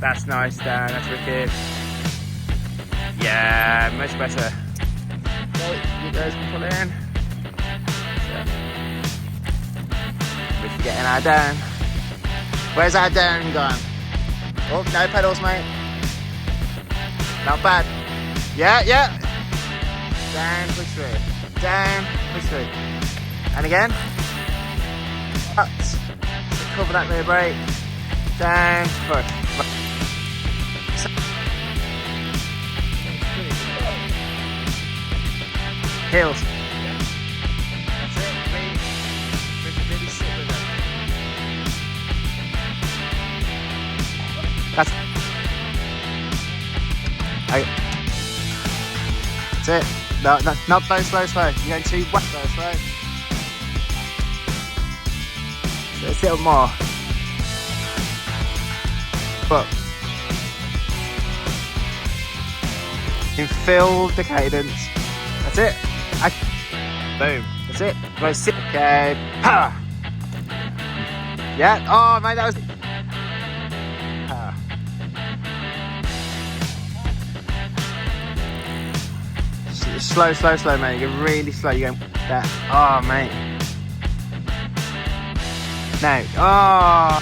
That's nice, Dan. That's wicked. Yeah, much better. Okay, you guys can pull in. We're forgetting our Dan. Where's our Dan gone? Oh, no pedals, mate. Not bad. Yeah, yeah. Down, push through. Down, push through. And again. Up. Cover that rear brake. Down, push. Heels. That's it. Really sit with it. That's it. No, not slow. You're going too wet. Slow. So it's a little more. But you feel the cadence. That's it. Boom. That's it. Go sit. Okay. Ha. Yeah. Oh, mate, that was. Slow, mate. You're really slow. You're going that. Oh, mate. No. Oh.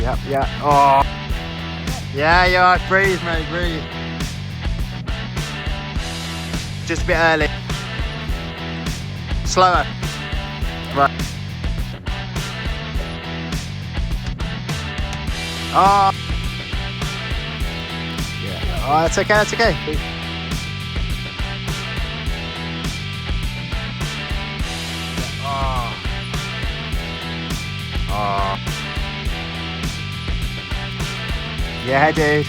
Yep. Oh. Yeah. Breathe, mate. Breathe. Just a bit early. Slower. Right. Oh. Yeah. Oh, that's okay. Oh. Yeah, dude.